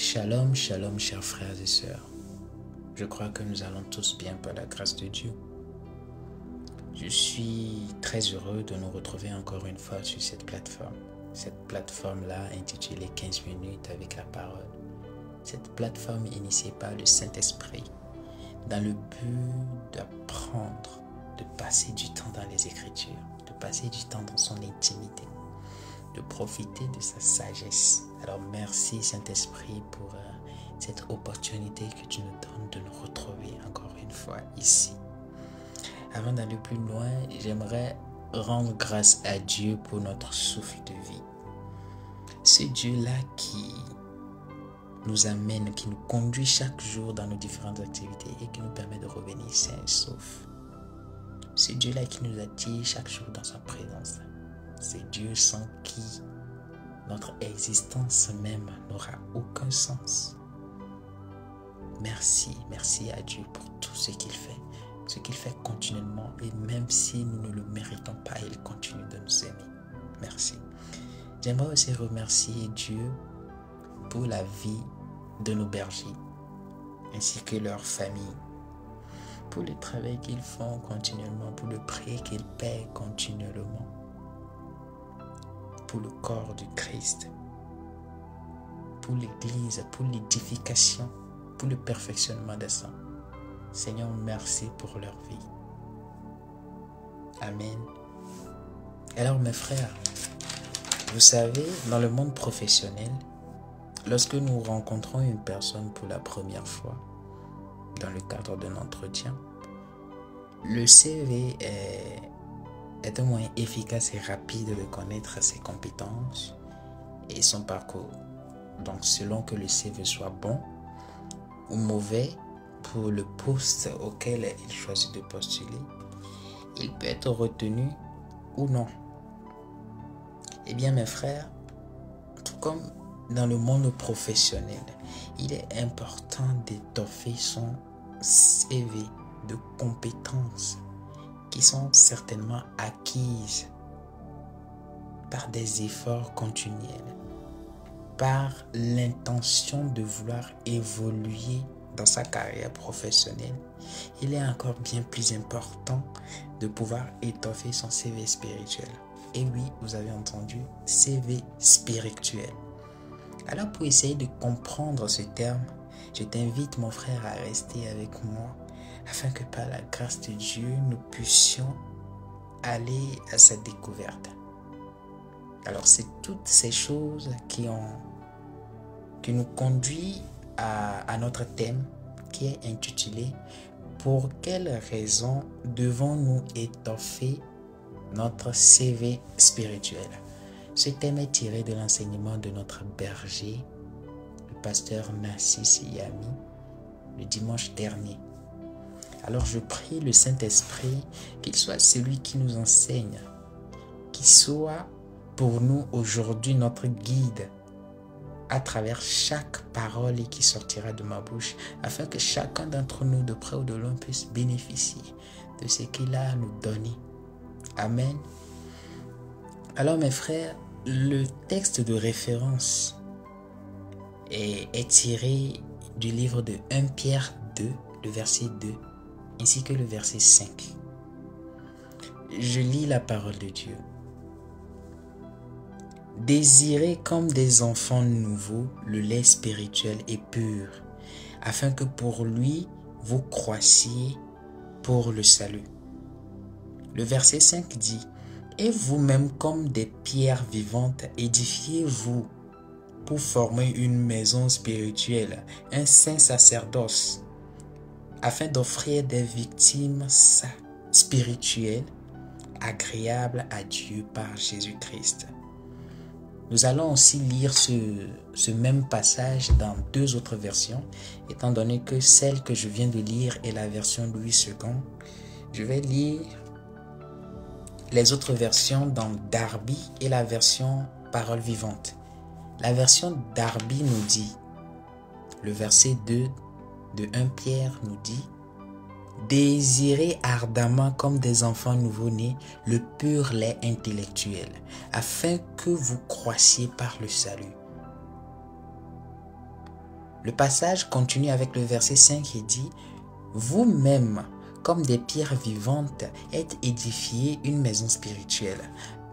Shalom, shalom, chers frères et sœurs. Je crois que nous allons tous bien par la grâce de Dieu. Je suis très heureux de nous retrouver encore une fois sur cette plateforme. Cette plateforme-là intitulée 15 minutes avec la parole. Cette plateforme initiée par le Saint-Esprit dans le but d'apprendre, de passer du temps dans les Écritures, de passer du temps dans son intimité, de profiter de sa sagesse. Alors merci Saint-Esprit pour cette opportunité que tu nous donnes de nous retrouver encore une fois ici. Avant d'aller plus loin, j'aimerais rendre grâce à Dieu pour notre souffle de vie. Ce Dieu-là qui nous amène, qui nous conduit chaque jour dans nos différentes activités et qui nous permet de revenir sains et saufs. Ce Dieu-là qui nous attire chaque jour dans sa présence. C'est Dieu sans qui notre existence même n'aura aucun sens. Merci à Dieu pour tout ce qu'il fait continuellement, et même si nous ne le méritons pas, il continue de nous aimer. Merci. J'aimerais aussi remercier Dieu pour la vie de nos bergers, ainsi que leur famille, pour le travail qu'ils font continuellement, pour le prix qu'ils paient continuellement, pour le corps du Christ, pour l'Église, pour l'édification, pour le perfectionnement des saints. Seigneur, merci pour leur vie. Amen. Alors mes frères, vous savez, dans le monde professionnel, lorsque nous rencontrons une personne pour la première fois, dans le cadre d'un entretien, le CV est un moyen efficace et rapide de connaître ses compétences et son parcours. Donc selon que le CV soit bon ou mauvais pour le poste auquel il choisit de postuler, il peut être retenu ou non. Eh bien mes frères, tout comme dans le monde professionnel, il est important d'étoffer son CV de compétences qui sont certainement acquises par des efforts continuels, par l'intention de vouloir évoluer dans sa carrière professionnelle. Il est encore bien plus important de pouvoir étoffer son CV spirituel. Et oui, vous avez entendu, CV spirituel. Alors pour essayer de comprendre ce terme, je t'invite mon frère à rester avec moi afin que par la grâce de Dieu, nous puissions aller à sa découverte. Alors c'est toutes ces choses qui nous conduisent à notre thème qui est intitulé « Pour quelles raisons devons-nous étoffer notre CV spirituel ?» Ce thème est tiré de l'enseignement de notre berger, le pasteur Narcisse Yami, le dimanche dernier. Alors je prie le Saint-Esprit qu'il soit celui qui nous enseigne, qu'il soit pour nous aujourd'hui notre guide à travers chaque parole qui sortira de ma bouche, afin que chacun d'entre nous, de près ou de loin, puisse bénéficier de ce qu'il a à nous donner. Amen. Alors mes frères, le texte de référence est tiré du livre de 1 Pierre 2, le verset 2, ainsi que le verset 5. Je lis la parole de Dieu. Désirez comme des enfants nouveaux le lait spirituel et pur, afin que pour lui vous croissiez pour le salut. Le verset 5 dit: et vous-même comme des pierres vivantes, édifiez-vous pour former une maison spirituelle, un saint sacerdoce, afin d'offrir des victimes spirituelles agréables à Dieu par Jésus-Christ. Nous allons aussi lire ce même passage dans deux autres versions, étant donné que celle que je viens de lire est la version Louis II. Je vais lire les autres versions dans Darby et la version Parole vivante. La version Darby nous dit, le verset 2 de 1 Pierre nous dit: désirez ardemment comme des enfants nouveau-nés le pur lait intellectuel, afin que vous croissiez par le salut. Le passage continue avec le verset 5 et dit « Vous-même, comme des pierres vivantes, êtes édifiés une maison spirituelle,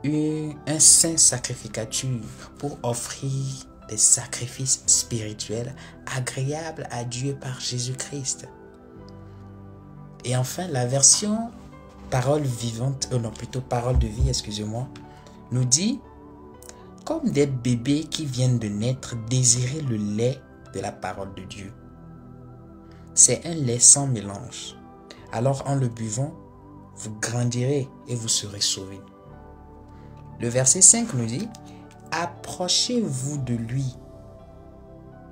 un saint sacrificature pour offrir des sacrifices spirituels agréables à Dieu par Jésus-Christ. » Et enfin, la version parole vivante, non plutôt parole de vie, excusez-moi, nous dit « Comme des bébés qui viennent de naître, désirez le lait de la parole de Dieu. C'est un lait sans mélange. Alors en le buvant, vous grandirez et vous serez sauvés. » Le verset 5 nous dit « Approchez-vous de lui.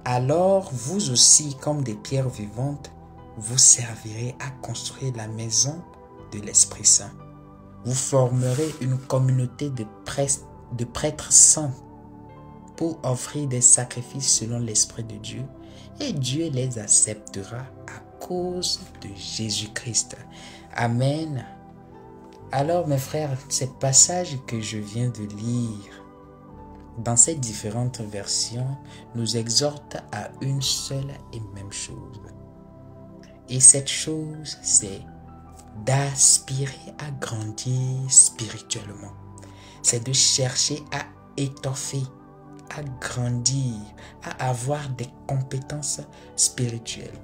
Alors vous aussi, comme des pierres vivantes, vous servirez à construire la maison de l'Esprit Saint. Vous formerez une communauté de prêtres saints pour offrir des sacrifices selon l'Esprit de Dieu, et Dieu les acceptera à cause de Jésus-Christ. » Amen. Alors mes frères, ces passages que je viens de lire dans ces différentes versions nous exhortent à une seule et même chose. Et cette chose, c'est d'aspirer à grandir spirituellement. C'est de chercher à étoffer, à grandir, à avoir des compétences spirituelles.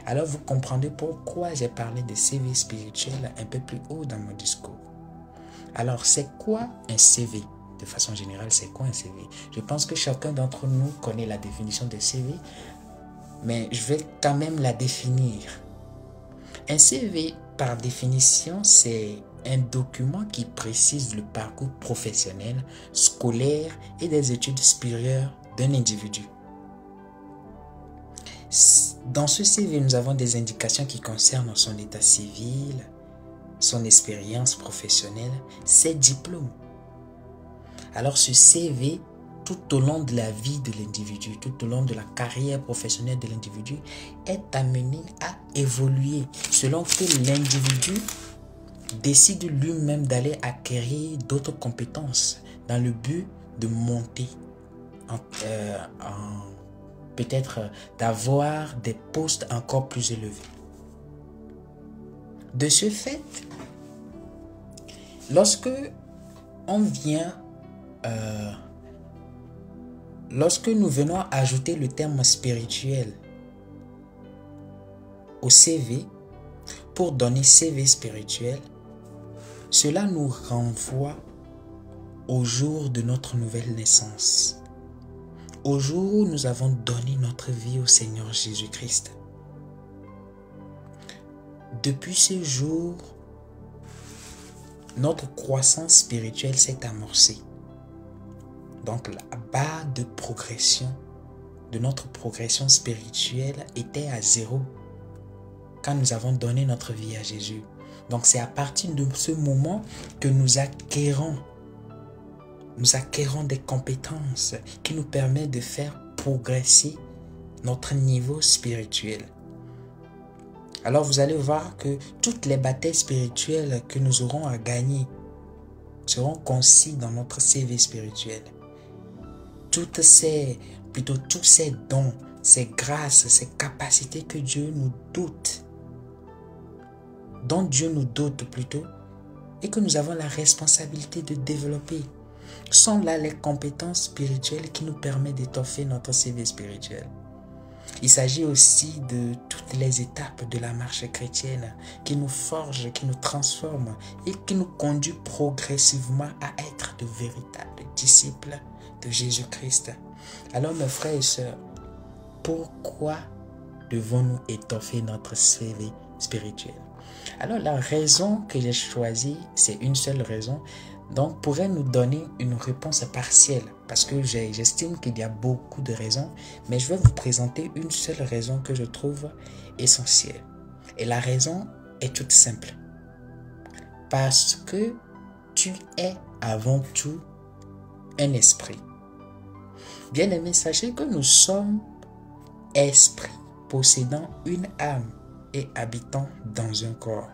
Alors vous comprendrez pourquoi j'ai parlé de CV spirituel un peu plus haut dans mon discours. Alors c'est quoi un CV? De façon générale, c'est quoi un CV? Je pense que chacun d'entre nous connaît la définition de CV, mais je vais quand même la définir. Un CV, par définition, c'est un document qui précise le parcours professionnel, scolaire et des études supérieures d'un individu. Dans ce CV, nous avons des indications qui concernent son état civil, son expérience professionnelle, ses diplômes. Alors ce CV, tout au long de la vie de l'individu, tout au long de la carrière professionnelle de l'individu, est amené à évoluer selon que l'individu décide lui-même d'aller acquérir d'autres compétences dans le but de monter, peut-être d'avoir des postes encore plus élevés. De ce fait, lorsque nous venons ajouter le terme spirituel au CV pour donner CV spirituel, cela nous renvoie au jour de notre nouvelle naissance, au jour où nous avons donné notre vie au Seigneur Jésus-Christ. Depuis ce jour, notre croissance spirituelle s'est amorcée. Donc la barre de progression de notre progression spirituelle était à 0 quand nous avons donné notre vie à Jésus. Donc c'est à partir de ce moment que nous acquérons des compétences qui nous permettent de faire progresser notre niveau spirituel. Alors vous allez voir que toutes les batailles spirituelles que nous aurons à gagner seront concis dans notre CV spirituel. Tous ces dons, ces grâces, ces capacités que Dieu nous dote, dont Dieu nous dote plutôt, et que nous avons la responsabilité de développer, sont là les compétences spirituelles qui nous permettent d'étoffer notre CV spirituel. Il s'agit aussi de toutes les étapes de la marche chrétienne qui nous forgent, qui nous transforment et qui nous conduisent progressivement à être de véritables disciples de Jésus-Christ. Alors mes frères et sœurs, pourquoi devons-nous étoffer notre CV spirituel? Alors la raison que j'ai choisie, c'est une seule raison, donc pourrait nous donner une réponse partielle parce que j'estime qu'il y a beaucoup de raisons, mais je vais vous présenter une seule raison que je trouve essentielle. Et la raison est toute simple. Parce que tu es avant tout un esprit. Bien-aimés, sachez que nous sommes esprits possédant une âme et habitant dans un corps.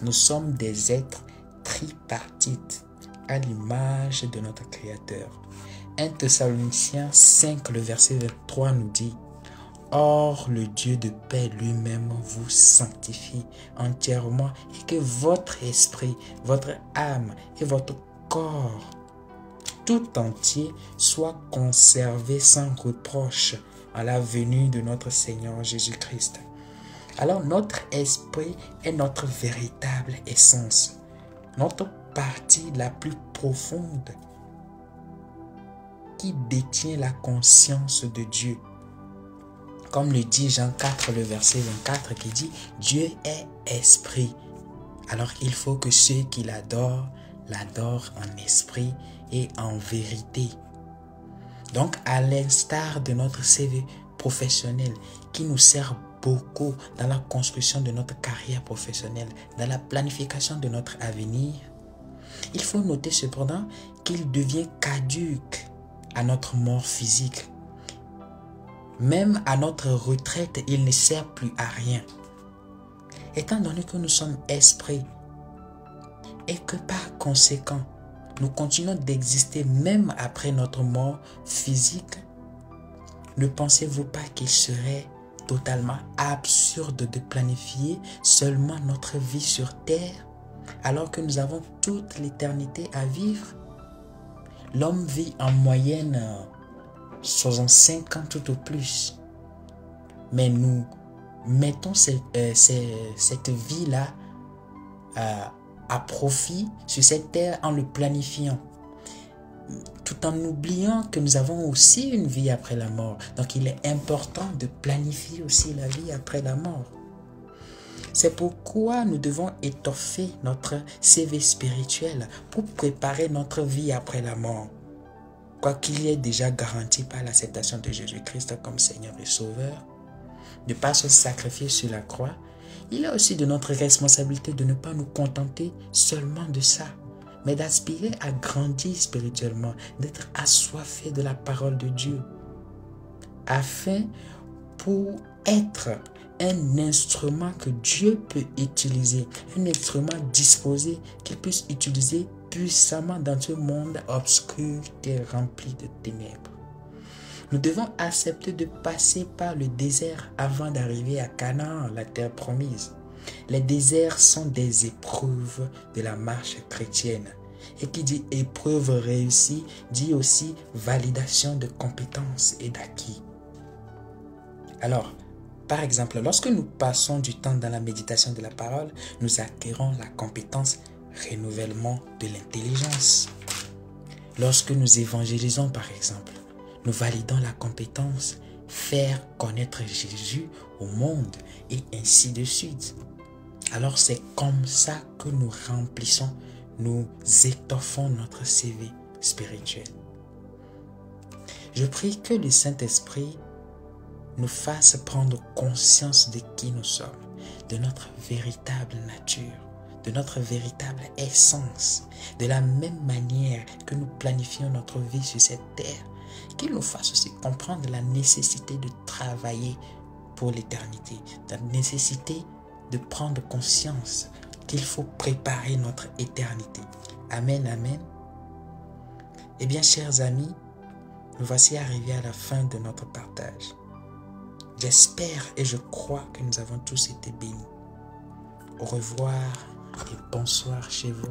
Nous sommes des êtres tripartites à l'image de notre Créateur. 1 Thessaloniciens 5, le verset 23 nous dit: Or, le Dieu de paix lui-même vous sanctifie entièrement et que votre esprit, votre âme et votre corps tout entier soit conservé sans reproche à la venue de notre Seigneur Jésus-Christ. Alors, notre esprit est notre véritable essence, notre partie la plus profonde qui détient la conscience de Dieu. Comme le dit Jean 4, le verset 24, qui dit « Dieu est esprit ». Alors il faut que ceux qui l'adorent en esprit et en vérité. Donc à l'instar de notre CV professionnel qui nous sert beaucoup dans la construction de notre carrière professionnelle, dans la planification de notre avenir, il faut noter cependant qu'il devient caduque à notre mort physique. Même à notre retraite, il ne sert plus à rien. Étant donné que nous sommes esprits et que par conséquent, nous continuons d'exister même après notre mort physique, ne pensez-vous pas qu'il serait totalement absurde de planifier seulement notre vie sur terre alors que nous avons toute l'éternité à vivre? L'homme vit en moyenne 65 ans tout au plus. Mais nous mettons cette vie-là à profit sur cette terre en le planifiant, tout en oubliant que nous avons aussi une vie après la mort. Donc il est important de planifier aussi la vie après la mort. C'est pourquoi nous devons étoffer notre CV spirituel pour préparer notre vie après la mort. Quoiqu'il est déjà garanti par l'acceptation de Jésus-Christ comme Seigneur et Sauveur, de par son sacrifice sur la croix, il est aussi de notre responsabilité de ne pas nous contenter seulement de ça, mais d'aspirer à grandir spirituellement, d'être assoiffé de la parole de Dieu, afin pour être un instrument que Dieu peut utiliser, un instrument disposé qu'il puisse utiliser puissamment dans ce monde obscur qui est rempli de ténèbres. Nous devons accepter de passer par le désert avant d'arriver à Canaan, la terre promise. Les déserts sont des épreuves de la marche chrétienne. Et qui dit épreuve réussie, dit aussi validation de compétences et d'acquis. Alors, par exemple, lorsque nous passons du temps dans la méditation de la parole, nous acquérons la compétence renouvellement de l'intelligence. Lorsque nous évangélisons, par exemple, nous validons la compétence faire connaître Jésus au monde et ainsi de suite. Alors c'est comme ça que nous remplissons, nous étoffons notre CV spirituel. Je prie que le Saint-Esprit nous fasse prendre conscience de qui nous sommes, de notre véritable nature, de notre véritable essence, de la même manière que nous planifions notre vie sur cette terre, qu'il nous fasse aussi comprendre la nécessité de travailler pour l'éternité, la nécessité de prendre conscience qu'il faut préparer notre éternité. Amen, amen. Eh bien, chers amis, nous voici arrivés à la fin de notre partage. J'espère et je crois que nous avons tous été bénis. Au revoir et bonsoir chez vous.